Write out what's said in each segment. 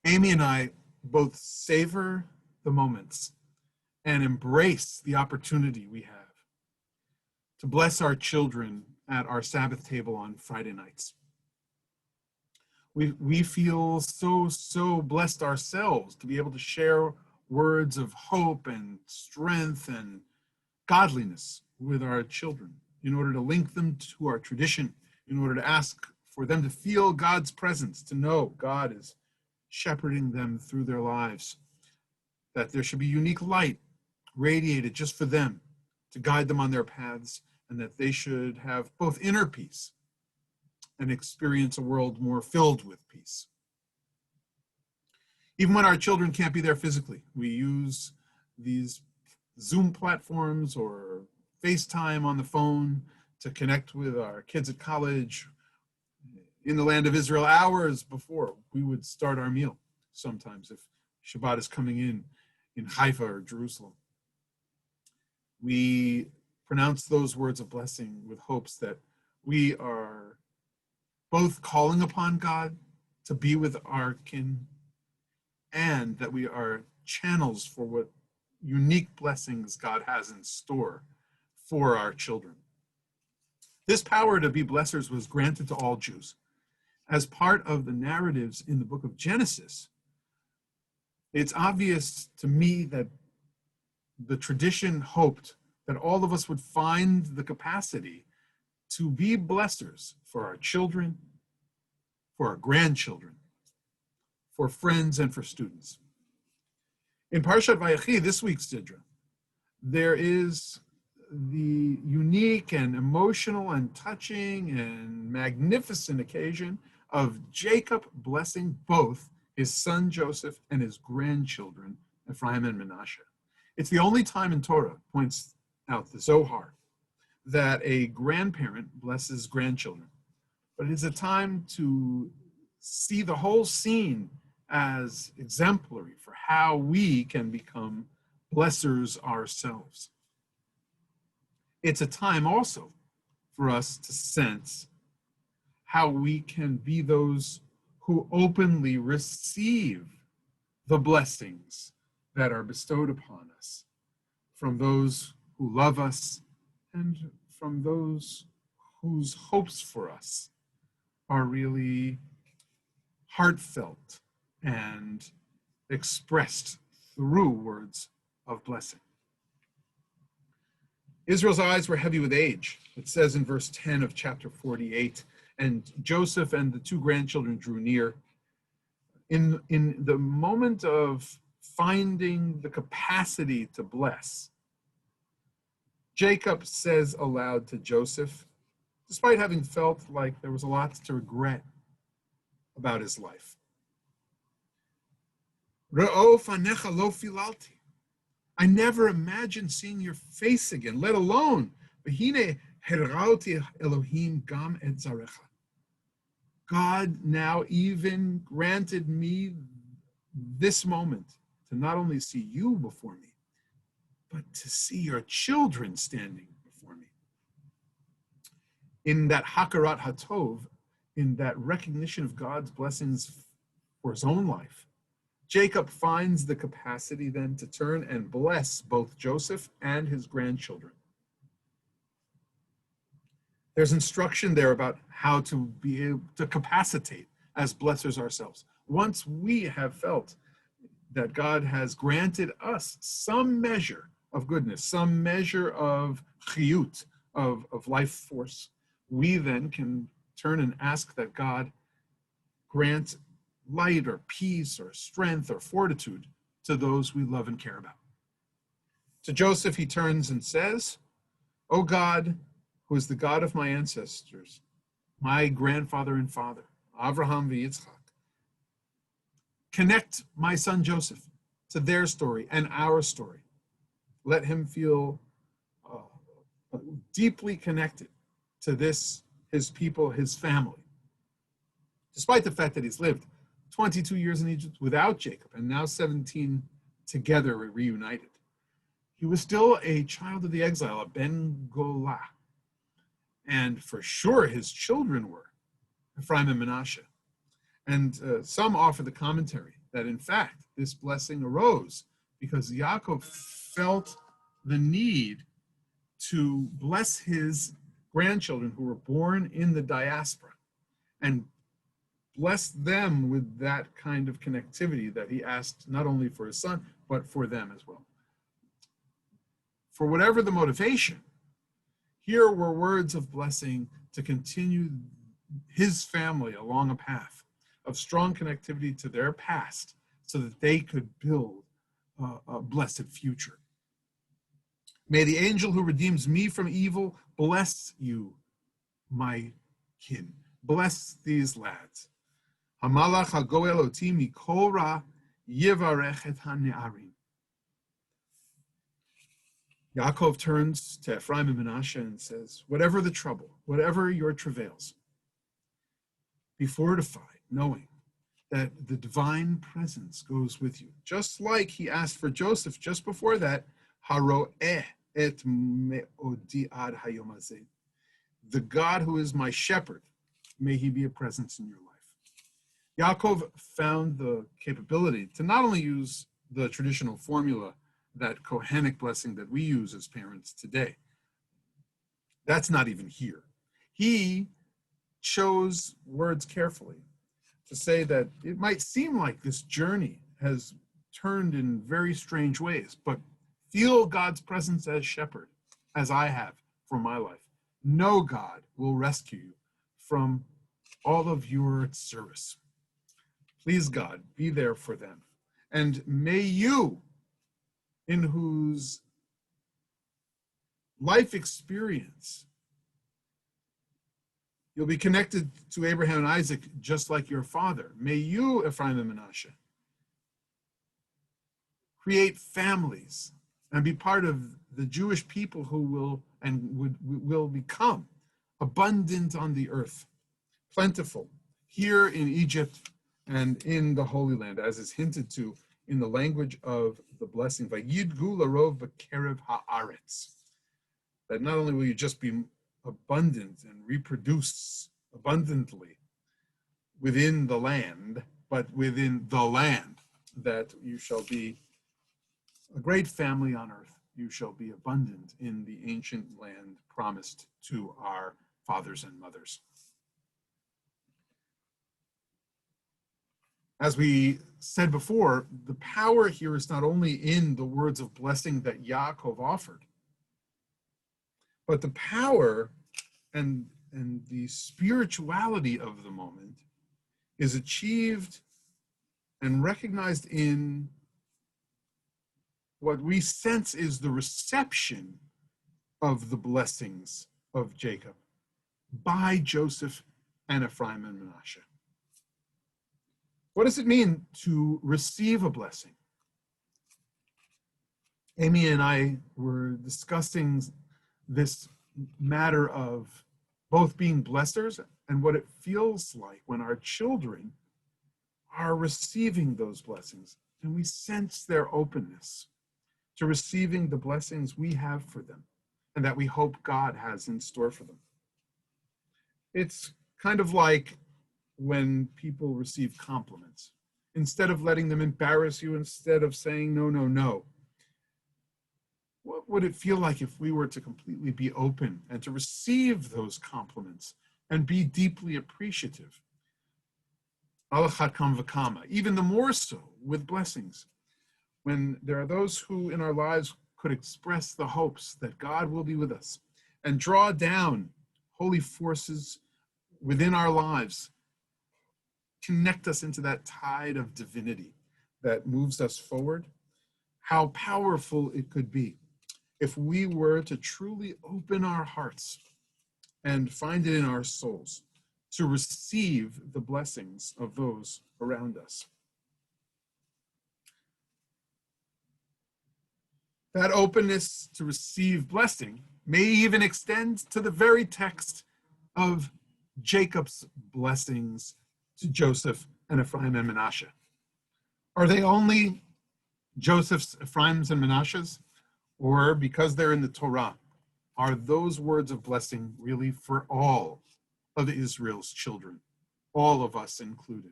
Amy and I both savor the moments and embrace the opportunity we have to bless our children at our Sabbath table on Friday nights. We feel so blessed ourselves to be able to share words of hope and strength and godliness with our children in order to link them to our tradition, in order to ask for them to feel God's presence, to know God is shepherding them through their lives, that there should be unique light radiated just for them to guide them on their paths, and that they should have both inner peace and experience a world more filled with peace. Even when our children can't be there physically, we use these Zoom platforms or FaceTime on the phone to connect with our kids at college in the land of Israel hours before we would start our meal, sometimes if Shabbat is coming in Haifa or Jerusalem. We pronounce those words of blessing with hopes that we are both calling upon God to be with our kin, and that we are channels for what unique blessings God has in store for our children. This power to be blessers was granted to all Jews. As part of the narratives in the book of Genesis, it's obvious to me that the tradition hoped that all of us would find the capacity to be blessers for our children, for our grandchildren, for friends, and for students. In Parshat Vayechi, this week's Sidra, there is the unique and emotional and touching and magnificent occasion of Jacob blessing both his son Joseph and his grandchildren, Ephraim and Manasseh. It's the only time in Torah, points out the Zohar, that a grandparent blesses grandchildren. But it is a time to see the whole scene as exemplary for how we can become blessers ourselves. It's a time also for us to sense how we can be those who openly receive the blessings that are bestowed upon us from those who love us and from those whose hopes for us are really heartfelt and expressed through words of blessing. Israel's eyes were heavy with age. It says in verse 10 of chapter 48, and Joseph and the two grandchildren drew near. In the moment of finding the capacity to bless, Jacob says aloud to Joseph, despite having felt like there was a lot to regret about his life, Re'o fanecha lo filalti. I never imagined seeing your face again, let alone v'hine herauti Elohim gam et zarecha. God now even granted me this moment to not only see you before me, but to see your children standing before me. In that hakarat hatov, in that recognition of God's blessings for his own life, Jacob finds the capacity then to turn and bless both Joseph and his grandchildren. There's instruction there about how to be able to capacitate as blessers ourselves. Once we have felt that God has granted us some measure of goodness, some measure of chiyut, of life force, we then can turn and ask that God grant light or peace or strength or fortitude to those we love and care about. To Joseph, he turns and says, O God, who is the God of my ancestors, my grandfather and father, Avraham v'Yitzchak, connect my son Joseph to their story and our story. Let him feel deeply connected to this, his people, his family. Despite the fact that he's lived 22 years in Egypt without Jacob, and now 17 together reunited, he was still a child of the exile, a Ben Golah. And for sure his children were Ephraim and Manasseh. And some offer the commentary that in fact this blessing arose because Yaakov felt the need to bless his grandchildren who were born in the diaspora and bless them with that kind of connectivity that he asked not only for his son, but for them as well. For whatever the motivation, here were words of blessing to continue his family along a path of strong connectivity to their past so that they could build a blessed future. May the angel who redeems me from evil bless you, my kin. Bless these lads. Hamalach hagoel oti mikol ra yivarech et hane'arim. Yaakov turns to Ephraim and Manasseh and says, whatever the trouble, whatever your travails, be fortified, knowing that the divine presence goes with you. Just like he asked for Joseph just before that, Haro'eh et me'odi ad hayom hazeh. The God who is my shepherd, may he be a presence in your life. Yaakov found the capability to not only use the traditional formula, that Kohenic blessing that we use as parents today. That's not even here. He chose words carefully to say that it might seem like this journey has turned in very strange ways, but feel God's presence as shepherd, as I have for my life. Know God will rescue you from all of your service. Please, God, be there for them. And may you, in whose life experience you'll be connected to Abraham and Isaac just like your father. May you, Ephraim and Manasseh, create families and be part of the Jewish people who will become abundant on the earth, plentiful here in Egypt and in the Holy Land, as is hinted to in the language of the blessing, Vayidgu larov b'kerev haaretz, that not only will you just be abundant and reproduce abundantly within the land, but within the land, that you shall be a great family on earth. You shall be abundant in the ancient land promised to our fathers and mothers. As we said before, the power here is not only in the words of blessing that Yaakov offered, but the power and the spirituality of the moment is achieved and recognized in what we sense is the reception of the blessings of Jacob by Joseph and Ephraim and Manasseh. What does it mean to receive a blessing? Amy and I were discussing this matter of both being blessers and what it feels like when our children are receiving those blessings, and we sense their openness to receiving the blessings we have for them and that we hope God has in store for them. It's kind of like when people receive compliments. Instead of letting them embarrass you, instead of saying no, no, no, what would it feel like if we were to completely be open and to receive those compliments and be deeply appreciative? Al chakam v'kama, even the more so with blessings, when there are those who in our lives could express the hopes that God will be with us and draw down holy forces within our lives, connect us into that tide of divinity that moves us forward. How powerful it could be if we were to truly open our hearts and find it in our souls to receive the blessings of those around us. That openness to receive blessing may even extend to the very text of Jacob's blessings to Joseph and Ephraim and Manasseh. Are they only Joseph's, Ephraim's, and Manasseh's? Or because they're in the Torah, are those words of blessing really for all of Israel's children, all of us included?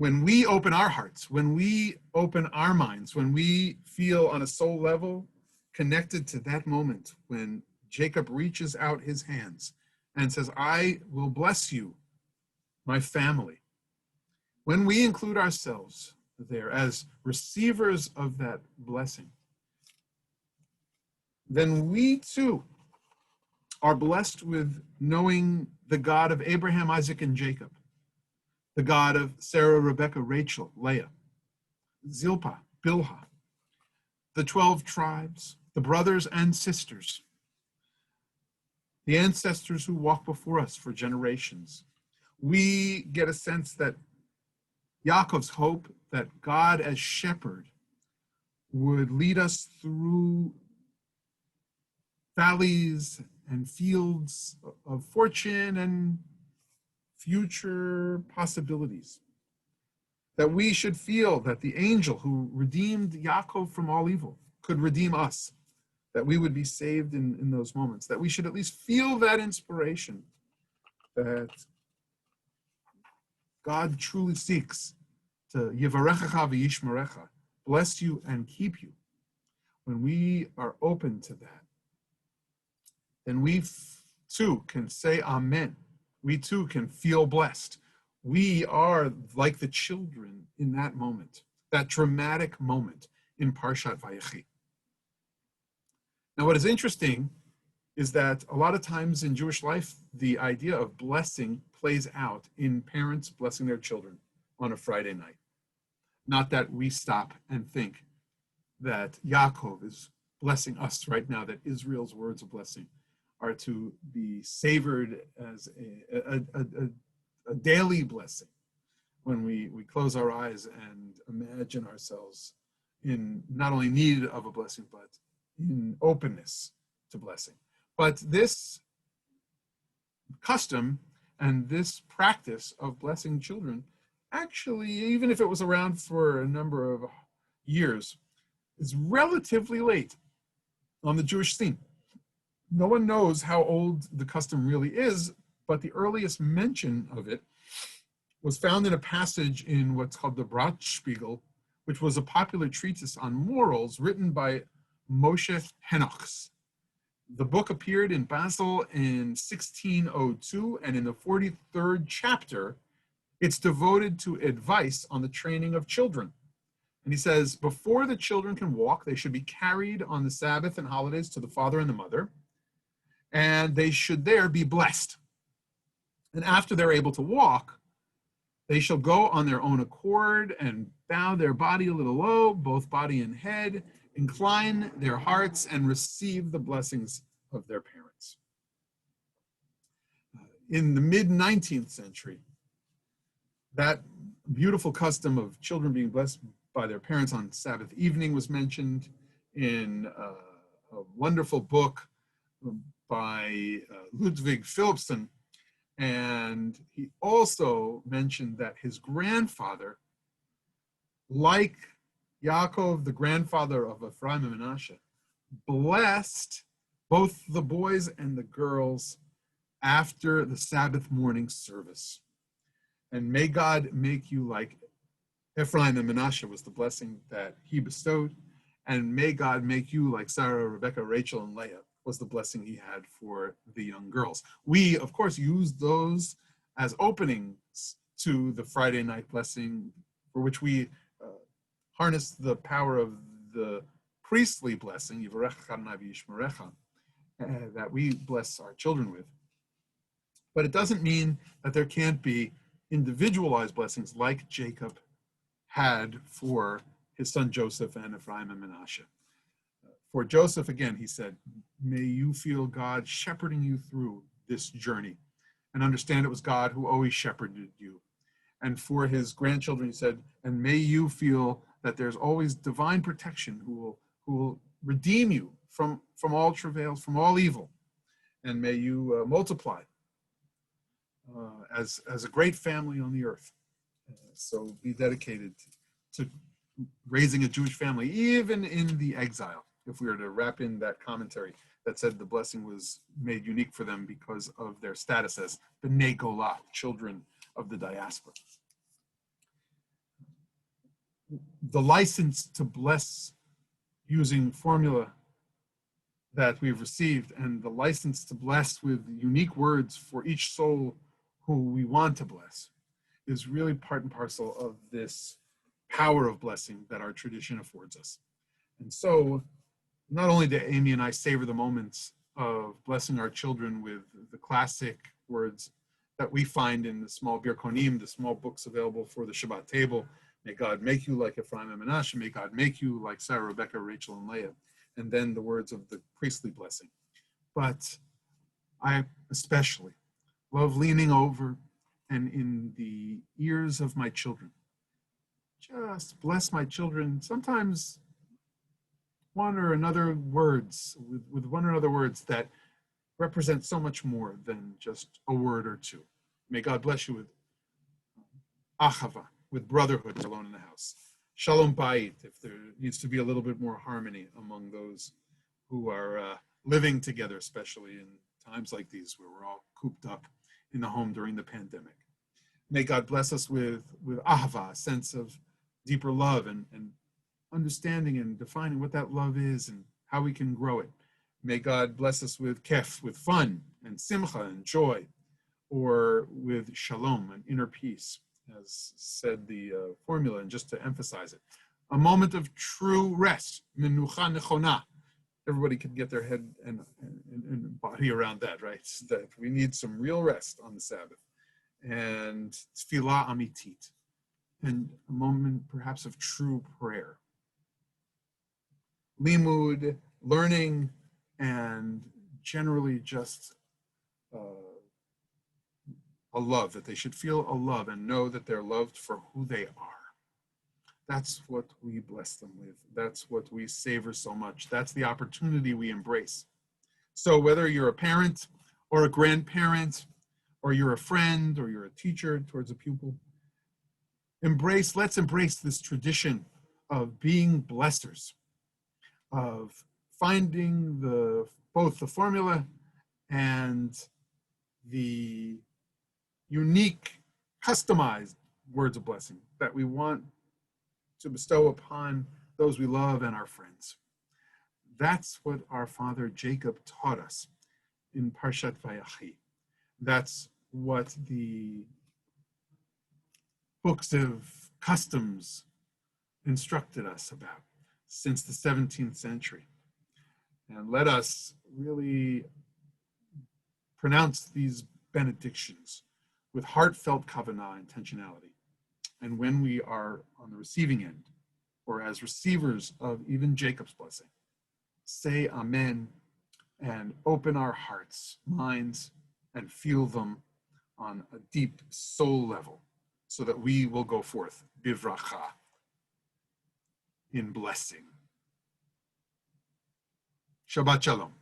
when we open our hearts, when we open our minds, when we feel on a soul level connected to that moment when Jacob reaches out his hands and says, I will bless you, my family. When we include ourselves there as receivers of that blessing, then we too are blessed with knowing the God of Abraham, Isaac, and Jacob, the God of Sarah, Rebecca, Rachel, Leah, Zilpah, Bilhah, the 12 tribes, the brothers and sisters, the ancestors who walked before us for generations. We get a sense that Yaakov's hope that God as shepherd would lead us through valleys and fields of fortune and future possibilities. That we should feel that the angel who redeemed Yaakov from all evil could redeem us, that we would be saved in those moments, that we should at least feel that inspiration that God truly seeks to Yivarechecha v'yishmerecha, bless you and keep you. When we are open to that, then we too can say amen. We too can feel blessed. We are like the children in that moment, that dramatic moment in Parshat Vayechi. Now, what is interesting is that a lot of times in Jewish life, the idea of blessing plays out in parents blessing their children on a Friday night. Not that we stop and think that Yaakov is blessing us right now, that Israel's words of blessing are to be savored as a daily blessing when we close our eyes and imagine ourselves in not only need of a blessing, but in openness to blessing. But this custom and this practice of blessing children, actually, even if it was around for a number of years, is relatively late on the Jewish scene. No one knows how old the custom really is, but the earliest mention of it was found in a passage in what's called the Bratspiegel, which was a popular treatise on morals written by Moshe Henochs. The book appeared in Basel in 1602, and in the 43rd chapter, it's devoted to advice on the training of children. And he says, before the children can walk, they should be carried on the Sabbath and holidays to the father and the mother, and they should there be blessed. And after they're able to walk, they shall go on their own accord and bow their body a little low, both body and head, incline their hearts, and receive the blessings of their parents. In the mid-19th century, that beautiful custom of children being blessed by their parents on Sabbath evening was mentioned in a wonderful book by Ludwig Philipson. And he also mentioned that his grandfather, like Yaakov, the grandfather of Ephraim and Manasseh, blessed both the boys and the girls after the Sabbath morning service. And may God make you like Ephraim and Manasseh was the blessing that he bestowed. And may God make you like Sarah, Rebecca, Rachel, and Leah was the blessing he had for the young girls. We, of course, use those as openings to the Friday night blessing, for which we harness the power of the priestly blessing, that we bless our children with. But it doesn't mean that there can't be individualized blessings like Jacob had for his son Joseph and Ephraim and Manasseh. For Joseph, again, he said, may you feel God shepherding you through this journey and understand it was God who always shepherded you. And for his grandchildren, he said, and may you feel that there's always divine protection who will redeem you from all travails, from all evil. And may you multiply as a great family on the earth. So be dedicated to raising a Jewish family, even in the exile. If we were to wrap in that commentary that said the blessing was made unique for them because of their status as B'nai Golah, children of the diaspora. the license to bless using formula that we've received, and the license to bless with unique words for each soul who we want to bless, is really part and parcel of this power of blessing that our tradition affords us. And so not only do Amy and I savor the moments of blessing our children with the classic words that we find in the small Birkonim, the small books available for the Shabbat table, may God make you like Ephraim and Menashe, may God make you like Sarah, Rebecca, Rachel, and Leah, and then the words of the priestly blessing. But I especially love leaning over and in the ears of my children, just bless my children, sometimes one or another words, with one or another words that represent so much more than just a word or two. May God bless you with achava, with brotherhood alone in the house. Shalom bayit, if there needs to be a little bit more harmony among those who are living together, especially in times like these where we're all cooped up in the home during the pandemic. May God bless us with ahava, a sense of deeper love and understanding and defining what that love is and how we can grow it. May God bless us with kef, with fun and simcha and joy, or with shalom, an inner peace, as said the formula, and just to emphasize it. A moment of true rest, menucha nechona. Everybody can get their head and body around that, right? That we need some real rest on the Sabbath. And tefillah amitit, and a moment perhaps of true prayer. Limud, learning, and generally just a love, that they should feel a love and know that they're loved for who they are. That's what we bless them with. That's what we savor so much. That's the opportunity we embrace. So whether you're a parent or a grandparent, or you're a friend, or you're a teacher towards a pupil, let's embrace this tradition of being blessers, of finding both the formula and the unique, customized words of blessing that we want to bestow upon those we love and our friends. That's what our father Jacob taught us in Parshat Vayachi. That's what the books of customs instructed us about since the 17th century. And let us really pronounce these benedictions with heartfelt kavanah, intentionality. And when we are on the receiving end, or as receivers of even Jacob's blessing, say amen and open our hearts, minds, and feel them on a deep soul level so that we will go forth bivracha, in blessing. Shabbat Shalom.